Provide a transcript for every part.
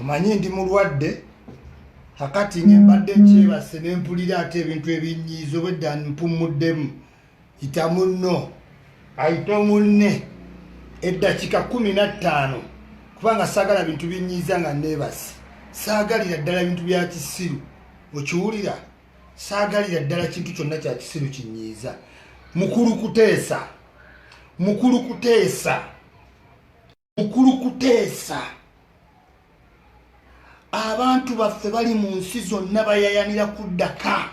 omanyi ndi mulwadde hakati nyembadde kyebase nempulira ate ebintu ebinyiizo bwedda mpumuddemu yita munno ayita munne eddakiika 15 kubanga saagala bintu binyiiza nga neebase saagalira ddala bintu bya kisiru okiwulira saagalira ddala kintu kyonna kya kisiru kinyiiza mukulu kuteesa abantu baffe bali mu nsi zonna bayayanira kuddaka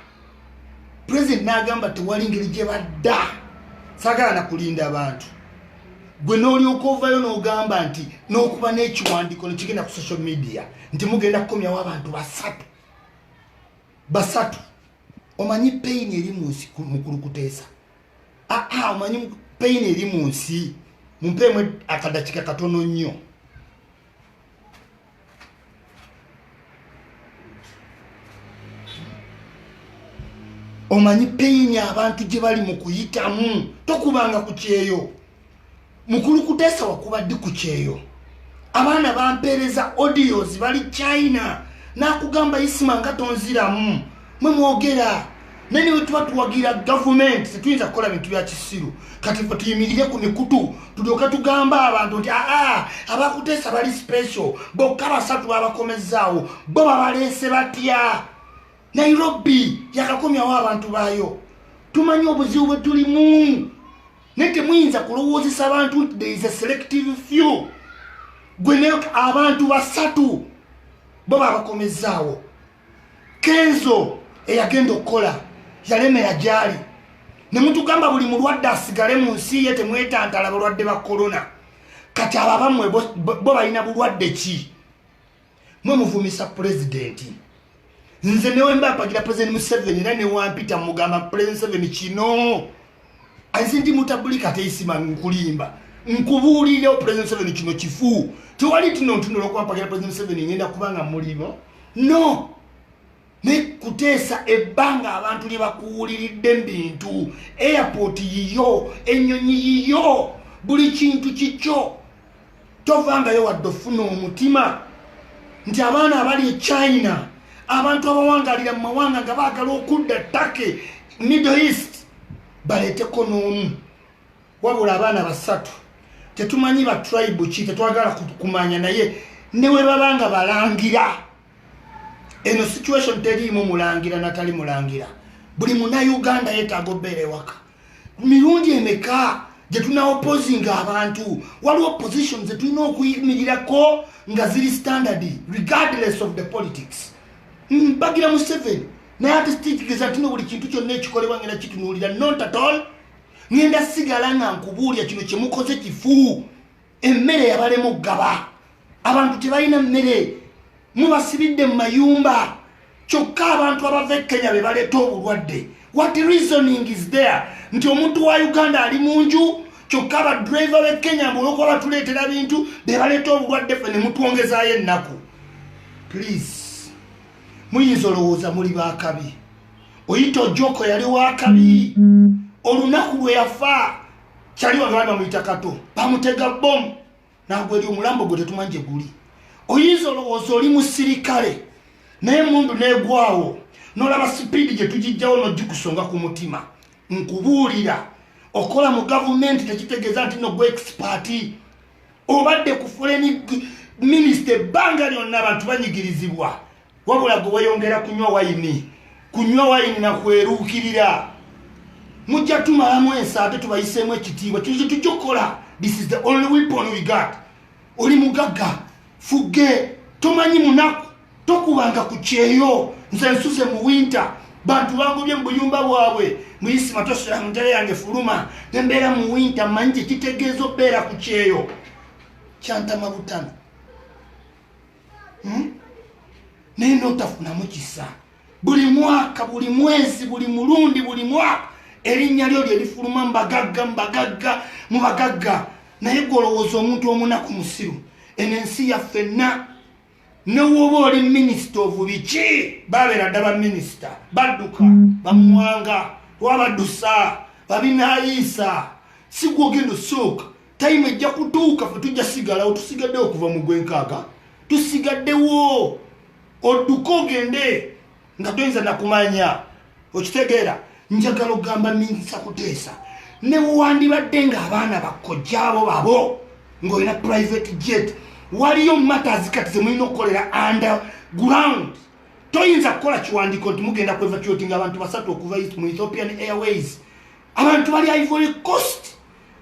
president n'agamba tewali ngeri gye badda saagala nakulinda abantu gwe n'olyoka ovayo n'ogamba nti n'okuba n'ekiwandiiko nekigenda ku social media nti mugenda kukomyawo abantu basatu omanyi pain eri mu nsi mukulu kuteesa omanyi pain eri mu nsi mumpeemu akadakika katono nnyo omanyi pain abantu gye bali mu kuyitamu tokubanga ku kyeyo mukulu kuteesa wakubadde ku kyeyo abaana bampeereza audios bali China nakugamba isima nga tonziramu mwe mwogera nani wetuba tuwagira government tetuyinza kukola bintu bya kisiru kati ffe tuyimirire ku mikutu tulyoka tugamba abantu nti abakuteesa bali special bokka basatu babakomezaawo bo babaleese batya Nairobi yakakomyawo abantu baayo tumanyi obuzibu bwe tulimu naye temuyinza kulowoozesa abantu nti there is a selective few gwe nayo abantu basatu bo babakomezaawo Kenzo eyagenda okukola yalemera gyali ne mutugamba buli mulwadde asigale mu nsi ye temwetantala balwadde ba korona kati ababamwe bo balina bulwadde ki mwe muvumisa pulezidenti nze newe mbapagira President Museveni era newampita mugamba President Museveni kino anzi ndi mutabulika teisima nkulimba nkubuulire President Museveni kino kifu tewali tunontunula okwampagira President Museveni ngenda kubanga mulimo no ne kuteesa ebbanga abantu lye bakuwuliridde bintu airport yiyo ennyonyi yiyo buli kintu kikyo tovangayo wadde ofuna omutima nti abaana abali e China abantu abawangalira mu mawanga nga baagala okudda ttake Middle East baleeteko n'omu wabula abaana basatu tetumanyi ba tribe ki tetwagala kumanya naye newe babanga balangira eno situation teriimu mulangira natali mulangira buli Munnayuganda yeetaaga obbeera ewaka mirundi emeka gye tuna opposing abantu waliwo positions ze tulina okuyimirirako nga ziri standard regardless of the politics bagira Museveni naye ate sitikiriza tino buli kintu kyonna ekikolebwa ngenda kitunuulira not at all ngenda sigala nga nkubuulya kino kye mukoze kifu emmere yabalemu okugaba abantu tebalina mmere mubasibidde mu mayumba kyokka abantu abava e Kenya be baleeta obulwadde what reasoning is there nti omuntu wa Uganda ali mu nju kyokka abadriver b'e Kenya mbuloko batuleetera bintu be baleeta obulwadde ffe ne mutwongezaayo ennaku please muyinza olowooza muli baakabi oyita Ojoko yali wakabi olunaku lwe yafa kyali wagala bamuyita Kato bamutega bomu nagwe eri omulambo gwe tetumanyi gye guli oyinza olowooza oli musirikale naye emundu negwawo nolaba sipiidi gye tugijjawo nogikusonga ku mutima nkubuulira okola mu gavumenti tekitegeeza nti nogwe experti obadde ku foreign minister ebbanga lyonna abantu banyigirizibwa wabula gwe weyongera kunywa wayini nakweruukirira mujja tumalamu ensa ate tubayiseemu ekitiibwa kino tujokola this is the only weapon we got oli mugagga fuge tomanyi munaku tokubanga ku kyeyo nze nsuse mu winter bantu bangubye mu buyumba bwabwe muyisi matosera mu ntale yange fuluma nembeera mu winter manyi kitegeeza obeera ku kyeyo kyantama butano naye notafunamu kisa buli mwaka buli mwezi buli mulundi buli mwaka erinnya lyo lyerifuluma mu bagagga naye golowooza omuntu omunaku musiru eno ensi yaffenna newoba oli minisita ovu biki babeera dda baminisita badduka bamuwanga twabaddusa babinayiisa sigwe ogenda osooka tayimu ejja kutuuka fe tujja sigalawo tusigaddewo okuva mu gwenkaaga tusigaddewo odduka ogende nga toyinza nakumanya okitegeera njagala okugamba Minisita Kuteesa ne wandibadde ng'abaana bakkojjaabo babo ng'olina private jet waliyo matters kati ze mulina okukolera underground toyinza kukola kiwandiiko nti mugenda kwevacuatinga abantu basatu okuva mu Ethiopian Airways abantu bali Ivory Coast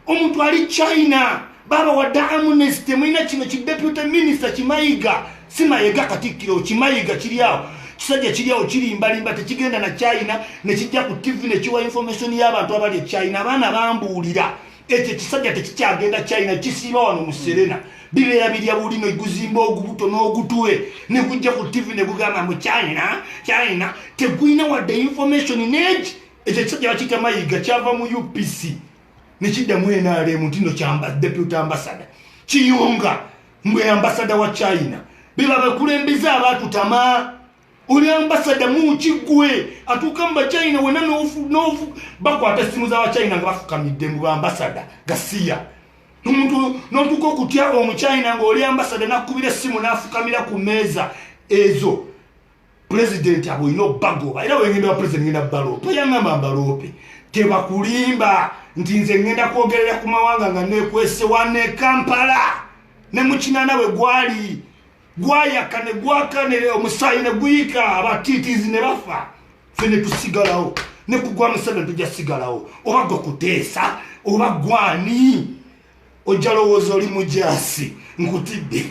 omuntu ali China baba wadda Amnesty mulina kino Deputy Minister Kimayiga Simayiga Katikkiro Kimayiga kiriawo kisajja kiriawo kirimbalimba tekigenda na China ne kijja ku TV ne kiwa information y'abantu abali China abaana bambuulira ekyo kisajja tekikyagenda China kisiba wano mu Serena bibeera birya bulino iguzimba ogubuto n'ogutwe ne kujja ku TV ne kugamba mu China tegwina wadde information neji ekyo kisajja bakiyita Mayiga kyava mu UPC nekidda mu NRM ntino kyamba Deputy Ambassador kiyunga mbwe ambassador wa China biba bakulembeza abantu tamaa uli ambassador mu kigwe atukamba China wena nofu bakwata simu za wa China nga bafukamidde mu ambassador gasiya omuntu notuko kutya omu China nga oli ambassador nakubira simu nafukamira ku meza ezo president abo ino bagoba era wengenda wa president ngenda balope yangamba balope tebakulimba nti nze ngenda kwogerera ku mawanga nga nekwese wane Kampala ne mukinana we gwali gwayakane gwakane omusayi ne guyika abatitizi ne bafa fene tusigalawo ne kugwa musana tujja sigalawo oba gwe Kuteesa oba gwani ojalowozo oli mujasi nkutidde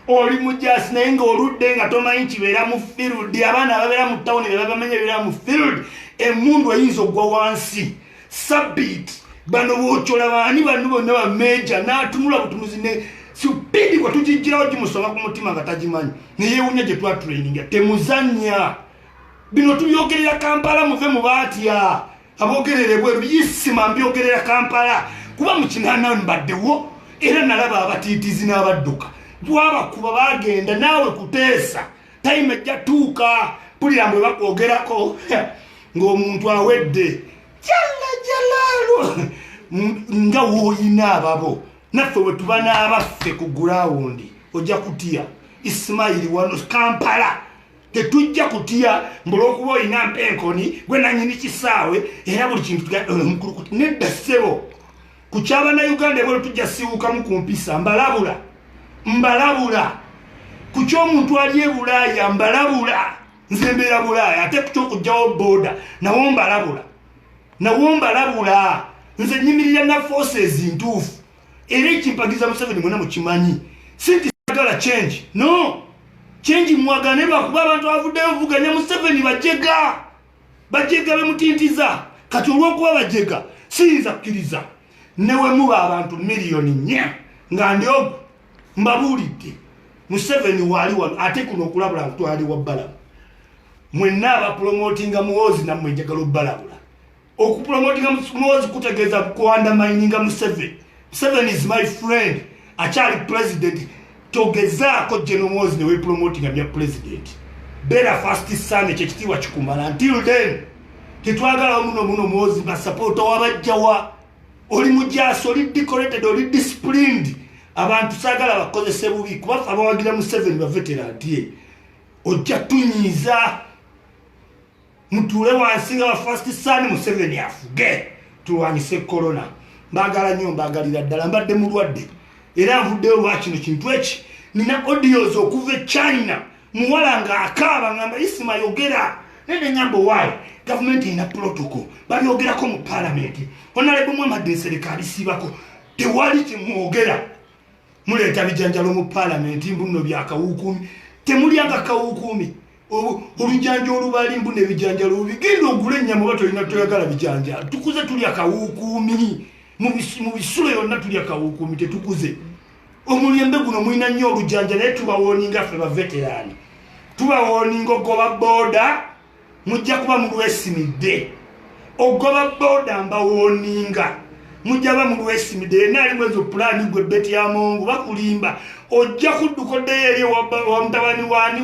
oli mujasi naye nga oludde nga tomanyi kibeera mu field abaana ababeera mu town be babamenya beera mu field emundu eyinza ogwa wansi sabit bano bochola bani bano bonna ba major natunula butunuzi ne supidi kwa tujijirawo jimusoma ku mutima nga tajimanyi naye wunya je twa training temuzanya bino tuyogerera Kampala muve mu batya abogerere bweru yisima mbyogerera Kampala kuba mukinana mbaddewo era nalaba abatitizi n'abadduka bwaba kuba bagenda nawe Kuteesa time ejjatuuka pulira mbwe bakwogerako ng'omuntu awedde jalalu nga woyina ababo naffe bwe tuba n'abaffe ku ground ojja kutya Ismail wano Kampala tetujja kutya mbulookuba oyina mpenkoni gwe nanyini kisaawe era buli kintu mukulukuti nedda ssebo ku kyabana Uganda ebwero tujja siwukamu ku mpisa mbalabula ku ky'omuntu ali e Bulaaya mbalabula nze mbeera Bulaaya ate ku ky'okugjawo booda nawo mbalabula nze nyimirira na forces ntuufu era ekimpagiza Museveni mwena mukimanyi sinti sagala change no change mwagane bakuba abantu avuddeyo vuganya Museveni bajega bemutintiza kati olw'okuba bajega siyinza kukkiriza newe muba abantu miliyoni 4 nga ndyogo mbabuulidde Museveni wali wano ate kuno okulabula kutwali wa Balabu mwenna abapromotinga Muhoozi nammwe njagala obbalabula okupromotinga Muhoozi kutegeeza kuandamininga Museveni is my friend achali president togezaako General Muhoozi newe promotinga bya president better fast son kyekitiibwa kikumala until then tetwagala muno Muhoozi nga supporter wabajjawa oli mujasi oli decorated oli disciplined abantu sagala bakozese bubi kuba abawagira Museveni ba veteran tie ojja tunyiza mutule wansi nga first son Museveni afuge tuwanyise corona mbagala nnyo mbagalira ddala mbadde mulwadde era nvuddeyo lwa kino kintu eki nina audios okuva China muwala nga akaaba ngamba isima yogera nene ngambo wayo government ina protocol balyogerako mu parliament honorable Muhammad serikali sibako tewali kimwogera muleta bijanjalo mu parliament mbuno byakawukumi temulyanga kawukumi olujanja olubali mbune bijanjalo bigenda ogula ennyama bato ina toyagala bijanjalo tukuze tulya kawukumi mu bisulo yonna tulya kawukumi tetukuze omulembe guno mwina nnyo olujanja naye tubawoninga ffe baveterani tubawoninga ogoba boda mujja kuba mulwesimidde ogoba boda mbawoninga mujja ba mulwesimidde naali mwezo plani gwe beti ya Mungu bakulimba ojja kuddukodde eri wa mtabani wani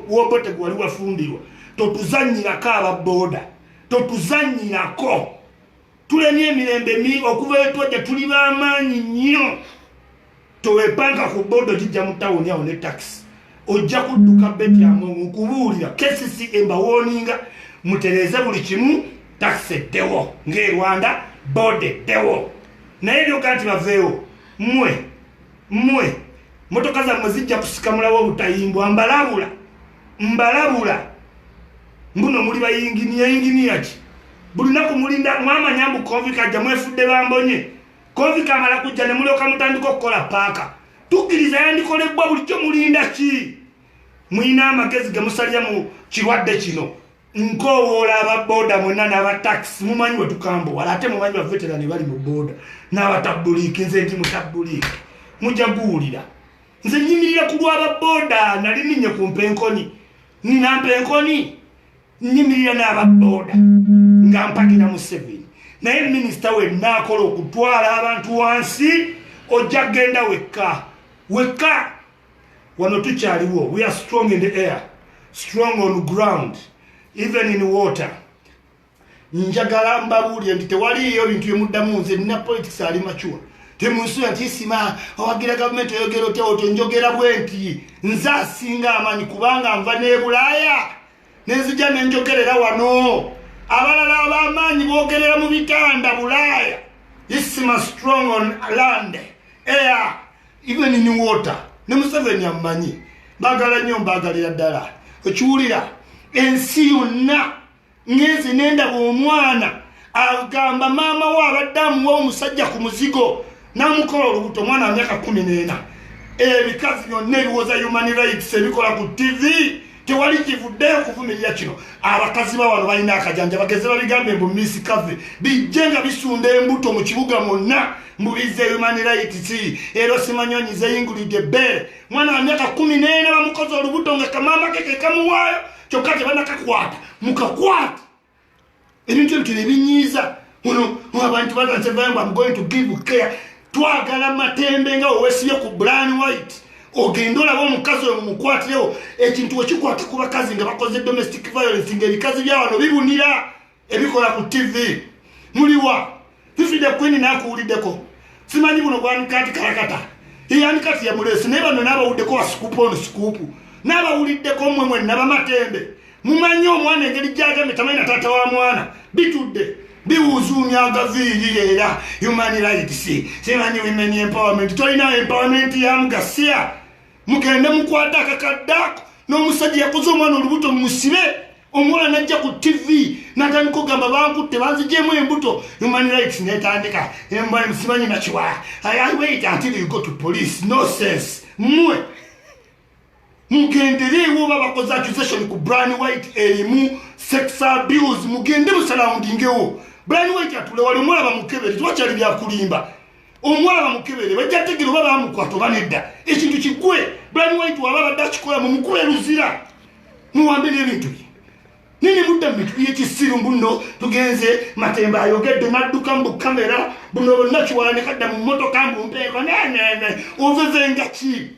wobote gwali wafundirwa totuzanyirako ababoda totuzanyirako tulemye emirembe okuva etwajja tuli b'amaanyi nnyo towepanga ku bodo jijja mu town yawo ne taxi ojja kudduka beti amongo kubuulira KCCA mbawoninga mutereze buli kimu taxi dewo nge Rwanda bode dewo naye byo kati baveewo mmwe motoka zammwe zijja kusikamulawo obutayimbwa mbalabula mbuno muli bayinginiya ki buli naku mulinda mwamanya mbu covid kajja mwefudde bambonye covid kamala kujja ne mulyoka mutandika okukola paaka tukkiriza yandikolebwa bulijjo mulinda ki mwina amagezi gemusalya mu kirwadde kino nkowoola ababoda mwena n'abataxi mumanyi wetukambo wala ate mumanyi baveterani bali mu boda n'abatabuliiki nze ndi mutabuliiki mujja guwulira nze nyimirira ku lw'ababoda nali ninye ku mpenkoni nina mpenkoni nyimirira n'ababoda nga mpagira mu 7 naye minisita we naakola okutwala abantu wansi ojja genda wekka wano tukyaliwo. We are strong in the air, strong on ground, even in water. Njagala mbabuulire nti tewaliyo bintu byemuddamu nze nina politics ali machuwa temunsuya nti sima owagira gavumenti oyogera otyo njogera bwenti nze asinga amanyi kubanga nva ne Bulaaya nenzija nenjogerera wano abalala ab'amaanyi boogerera mu bitanda Bulaaya. Isima strong on land, air, even in water. Ne Museveni amanyi bagala nnyo mbagalira ddala okiwulira ensi yonna ngezi nenda omwana agamba maama wa abaddamu wa omusajja ku muzigo namukola olubuto omwana wa myaka 14 ebikazi byonna ebiwoza human rights ebikola ku TV tewali kivuddeyo kuvumirira kino. Abakazi ba wano balina akajanja bageze babigambe mbu Miss Kave bijjenga bisunda embuto mu kibuga mwonna mbubize human rights ero simanyonyize yingulidde bere mwana wa myaka 14 bamukoze olubuto nga kamama keke kamuwayo kyokka tebanakakwata mukakwata ebintu ebitone binyiiza muno abantu batanse bayamba I'm going to give care twagala matembe nga owesibye ku Brian White ogenda olaba omukazi oyo mumukwatirewo ekintu wekikwata ku bakazi nga bakoze domestic violence ng'ebikazi bya wano bibunira ebikola ku TV muliwa Fifi the Queen nakuwuliddeko simanyi buno gwanika ati kalakata yanika ati yamulesi naye bano n'abawuddeko wa sikupu ono sikupu n'abawuliddeko mmwe n'abamatembe mumanyi omwana engeri gy'agambe tamanyi na taata wa mwana bitudde biwuzuumya agaviiri era human rights simanyi women empowerment tolina empowerment ya mugasiya mugende mukwata akakaddako n'omusajja yakoze omwana olubuto musibe omwana najja ku TV natandika ogamba bankutte banzigyemu embuto human rights netandika embali simanyi nakiwaya I wait until you go to police no sense mmwe mugendereewo babakoze accusation ku Brian White erimu sex abuse mugende musalawundingewo Brian White atule wali omwala bamukebere twakyali byakulimba omwala bamukebere bajja tegero baba bamukwata banedda ekintu kigwe Brian White waba badde akikola mu mukube luzira muwambire ebintu nini mudda mitu yekisiru mbuno tugenze matemba ayogedde nadduka mu kamera buno nakiwalane kadda mu motoka mumpeeko nene ovevenga ki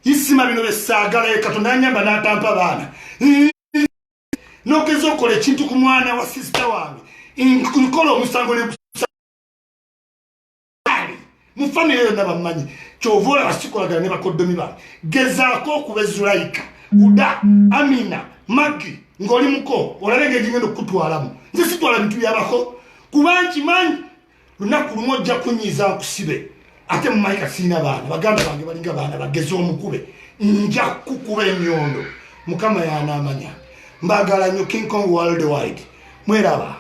isima bino besaagala Katonda anyamba n'atampa baana nokeza okola ekintu ku mwana wa sister wange nkola omusango ne mu family yonna bamanyi kyovola basikolagana ne bakoddomi bange gezaako okubezulaika Uda Amina Magi ngoli muko olabe ng'egenda okutwalamu nze sitwala bintu byabako kubanki manyi lunaku lumu ojja kunyiiza nkusibe ate mu maika sirina baana baganda bange balinga baana bageze omukube nja kukuba ennyondo Mukama y'anaamanya mbagala nnyo King Kong worldwide mweraba.